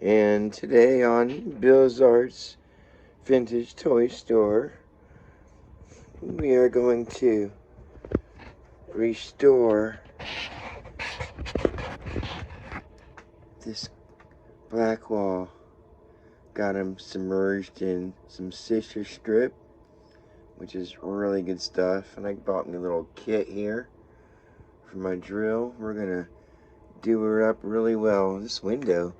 And today on Billzart.s Vintage Toy Store, we are going to restore this black wall. Got him submerged in some scissor strip, which is really good stuff. And I bought me a little kit here for my drill. We're gonna do her up really well. This window,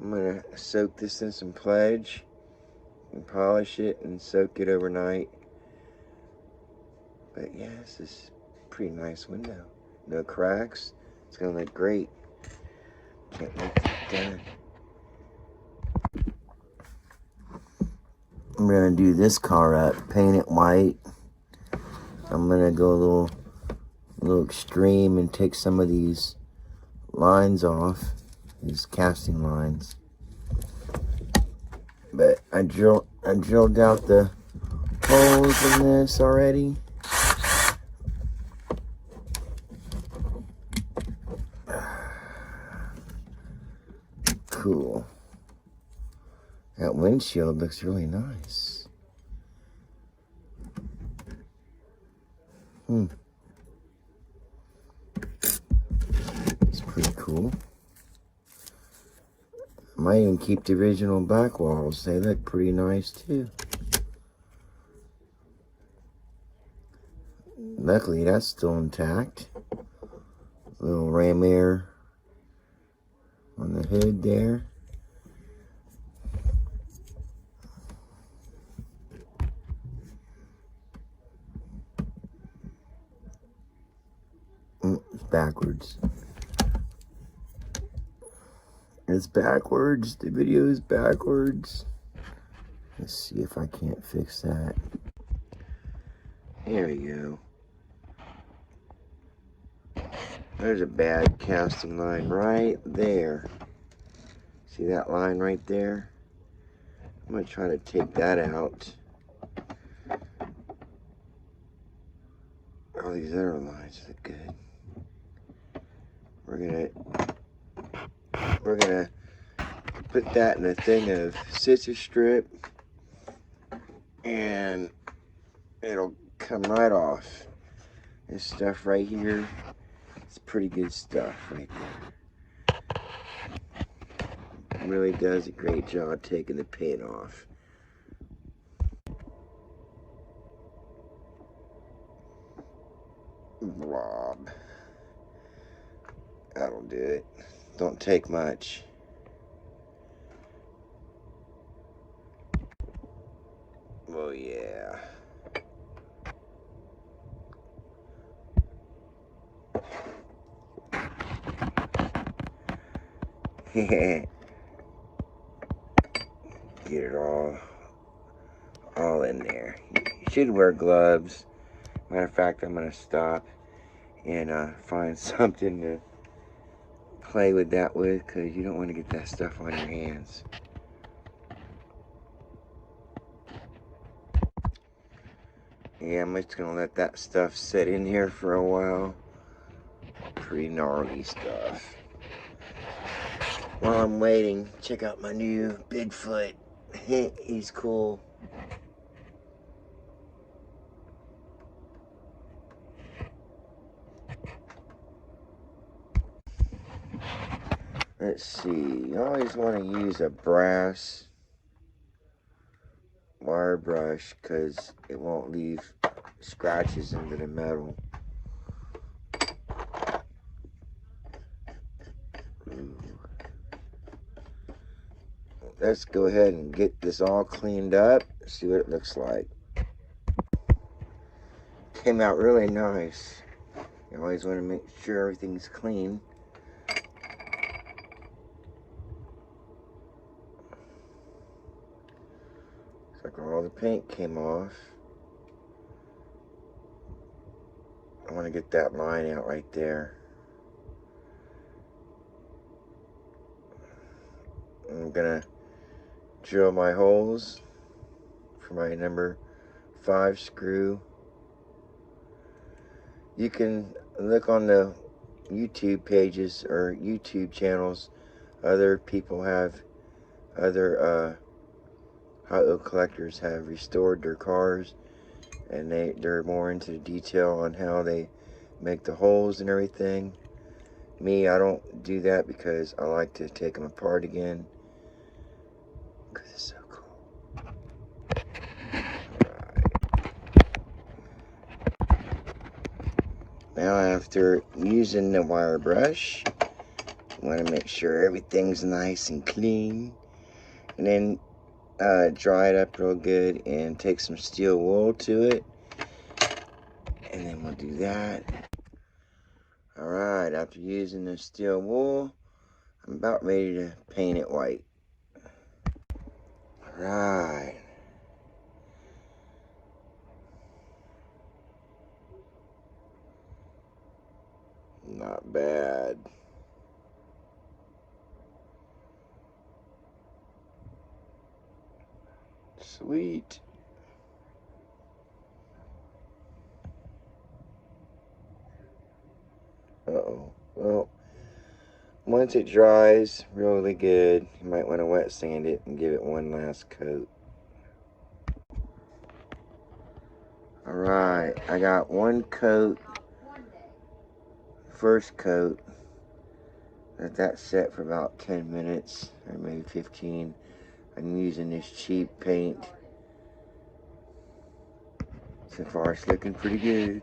I'm gonna soak this in some pledge and polish it and soak it overnight. But yeah, this is a pretty nice window. No cracks. It's gonna look great. Can't wait to get done. I'm gonna do this car up, paint it white. I'm gonna go a little extreme and take some of these lines off, these casting lines. But I drilled out the holes in this already. Cool. That windshield looks really nice. It's pretty cool. I might even keep the original back walls. They look pretty nice too. Luckily, that's still intact. Little ram air on the hood there. It's backwards. It's backwards. The video is backwards. Let's see if I can't fix that. There we go. There's a bad casting line right there. See that line right there? I'm going to try to take that out. All these other lines look good. We're gonna put that in a thing of scissor strip and it'll come right off. This stuff right here, it's pretty good stuff right there. It really does a great job taking the paint off. Blob. That'll do it. Don't take much. Oh yeah. Get it all in there. You should wear gloves. Matter of fact, I'm gonna stop and find something to play with that with, because you don't want to get that stuff on your hands. Yeah, I'm just gonna let that stuff sit in here for a while. Pretty gnarly stuff. While I'm waiting, check out my new Bigfoot. He's cool. Let's see, you always want to use a brass wire brush because it won't leave scratches into the metal. Let's go ahead and get this all cleaned up, see what it looks like. Came out really nice. You always want to make sure everything's clean. Looks like all the paint came off. I want to get that line out right there. I'm gonna drill my holes for my number 5 screw. You can look on the YouTube pages or YouTube channels other people have, other Hot Wheel collectors have restored their cars, and they're more into the detail on how they make the holes and everything. Me, I don't do that because I like to take them apart again, because it's so cool. Now, after using the wire brush, you want to make sure everything's nice and clean, and then dry it up real good and take some steel wool to it, and then we'll do that. Alright, after using the steel wool, I'm about ready to paint it white. Alright. Not bad. Sweet. Uh-oh. Well, once it dries really good, you might want to wet sand it and give it one last coat. Alright, I got one coat, first coat. Let that set for about 10 minutes, or maybe 15. I'm using this cheap paint. So far it's looking pretty good.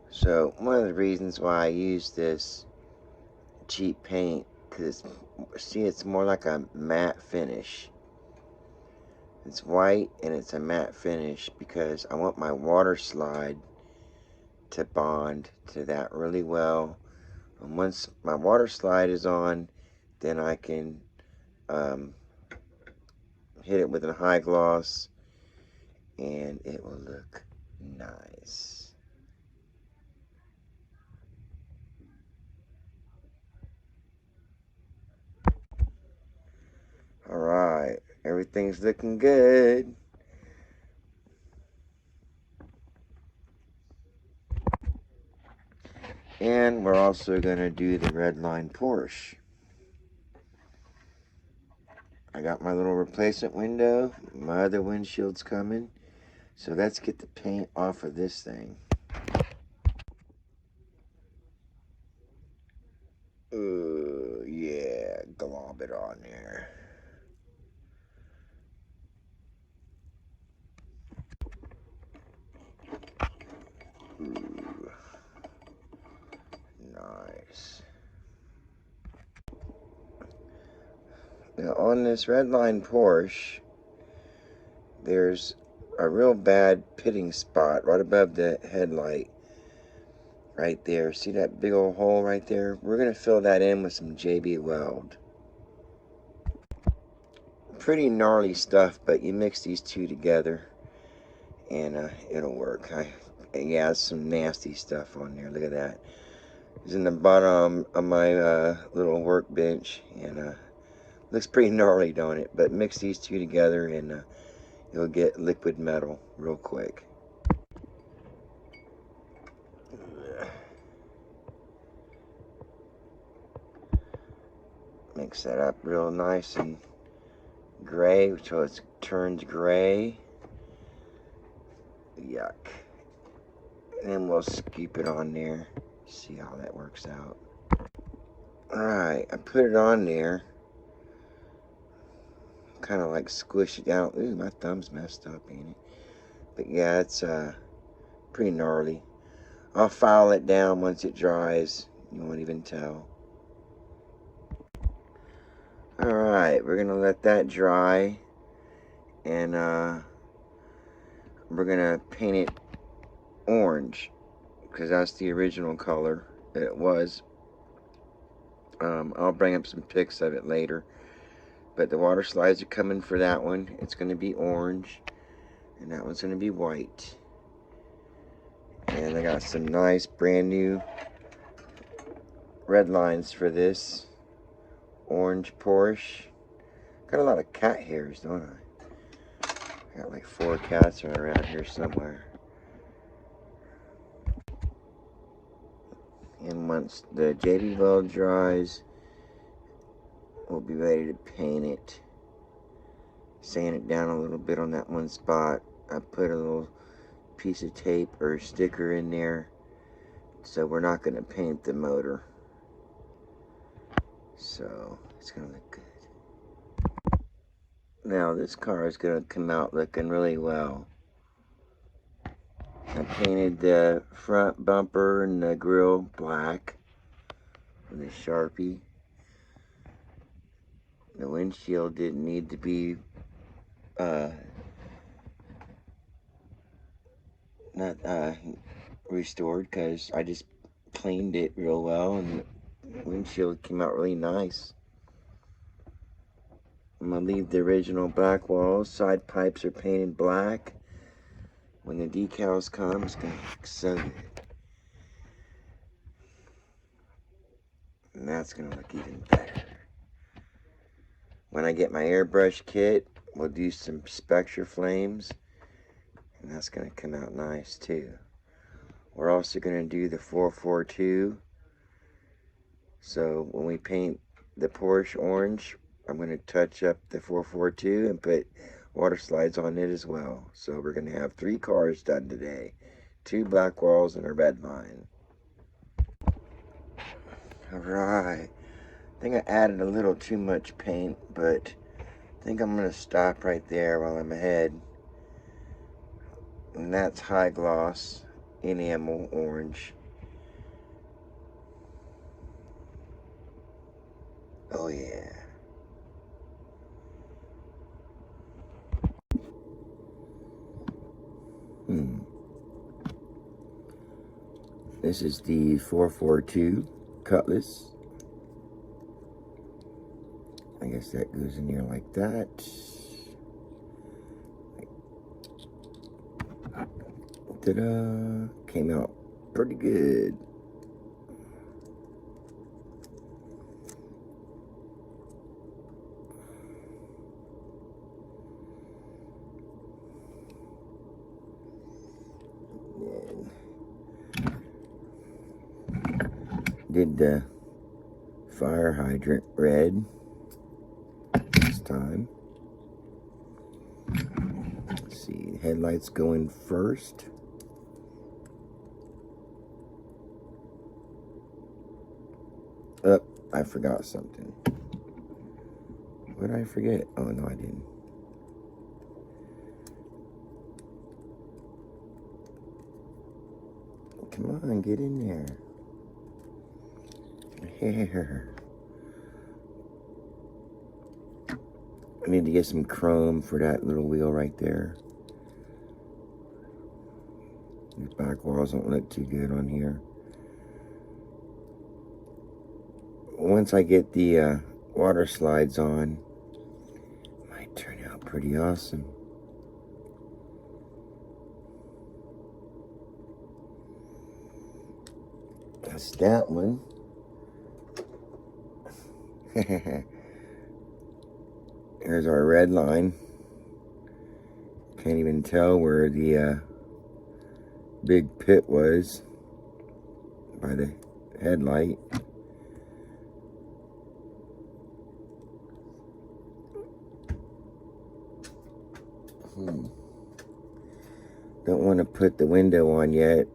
So one of the reasons why I use this cheap paint, because see, it's more like a matte finish. It's white and it's a matte finish because I want my water slide to bond to that really well. And once my water slide is on, then I can hit it with a high gloss and it will look nice. Alright, everything's looking good. And we're also going to do the red line Porsche. I got my little replacement window. My other windshield's coming. So let's get the paint off of this thing. Ooh, yeah, glob it on there. Ooh, nice. Now on this red line Porsche, there's a real bad pitting spot right above the headlight. Right there. See that big old hole right there? We're going to fill that in with some JB Weld. Pretty gnarly stuff, but you mix these two together and it'll work. Yeah, it's some nasty stuff on there. Look at that. It's in the bottom of my little workbench, and looks pretty gnarly, don't it? But mix these two together and you'll get liquid metal real quick. Mix that up real nice and gray, so it turns gray. Yuck. And then we'll scoop it on there. See how that works out. Alright, I put it on there. Kind of like squish it down. Ooh, my thumb's messed up, ain't it? But yeah, it's pretty gnarly. I'll file it down once it dries. You won't even tell. Alright, we're gonna let that dry. And we're gonna paint it orange, because that's the original color that it was. I'll bring up some pics of it later. But the water slides are coming for that one. It's going to be orange. And that one's going to be white. And I got some nice brand new red lines for this orange Porsche. Got a lot of cat hairs, don't I? Got like 4 cats around here somewhere. And once the JD Weld dries, we'll be ready to paint it. Sand it down a little bit on that one spot. I put a little piece of tape or sticker in there, so we're not going to paint the motor. So it's going to look good. Now this car is going to come out looking really well. I painted the front bumper and the grille black with a Sharpie. The windshield didn't need to be not restored, because I just cleaned it real well and the windshield came out really nice. I'm going to leave the original black walls. Side pipes are painted black. When the decals come, it's going to look so good. And that's going to look even better. When I get my airbrush kit, we'll do some Spectra flames. And that's going to come out nice too. We're also going to do the 442. So when we paint the Porsche orange, I'm going to touch up the 442 and put water slides on it as well. So we're going to have 3 cars done today. 2 black walls and a red line. Alright. I think I added a little too much paint, but I think I'm going to stop right there while I'm ahead. And that's high gloss enamel orange. Oh yeah. This is the 442 Cutlass. I guess that goes in here like that. Ta-da! Came out pretty good. Did the fire hydrant red this time. Let's see, headlights going first. Oh, I forgot something. What did I forget? Oh, no, I didn't. Come on, get in there. Here. I need to get some chrome for that little wheel right there. These back walls don't look too good on here. Once I get the water slides on, it might turn out pretty awesome. That's that one. Here's our red line. Can't even tell where the big pit was by the headlight. Don't want to put the window on yet.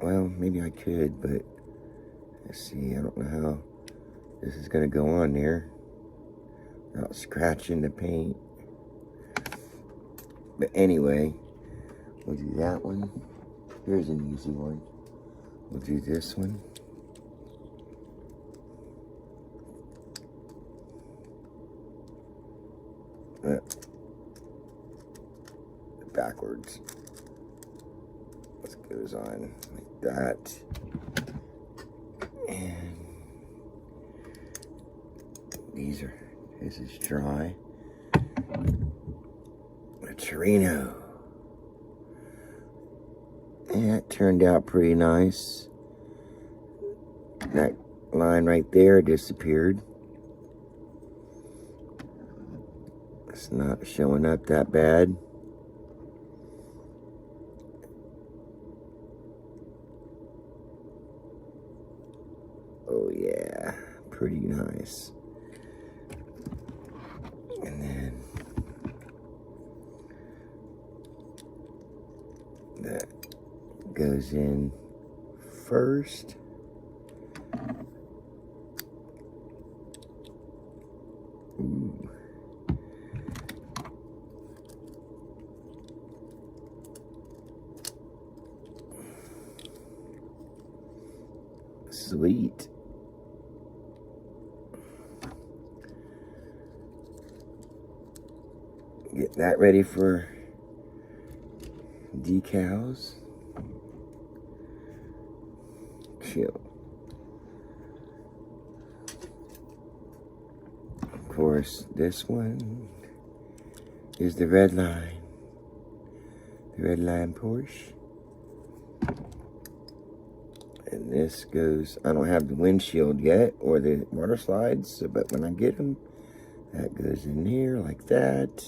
Well, maybe I could, but let's see. I don't know how this is going to go on there without scratching the paint. But anyway, we'll do that one. Here's an easy one. We'll do this one. Backwards. This goes on like that. And this is dry. A Torino. And that turned out pretty nice. That line right there disappeared. It's not showing up that bad. Oh yeah, pretty nice. And then that goes in first. Ooh. Sweet. Get that ready for decals. Chill. Of course, this one is the red line. The red line Porsche. And this goes, I don't have the windshield yet or the water slides, so, but when I get them, that goes in here like that.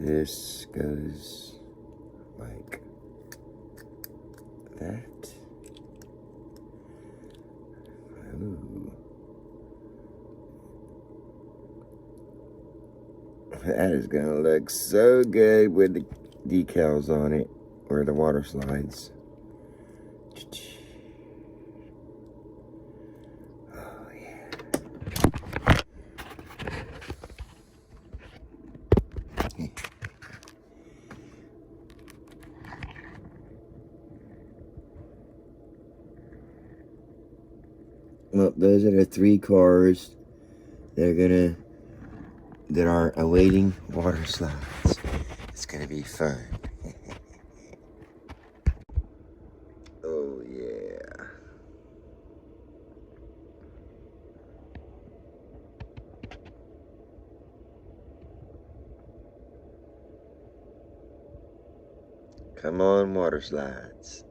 This goes like that. Ooh. That is gonna look so good with the decals on it, or the water slides. Oh yeah. Well, those are the 3 cars that are awaiting water slides. It's gonna be fun. Oh yeah. Come on, water slides.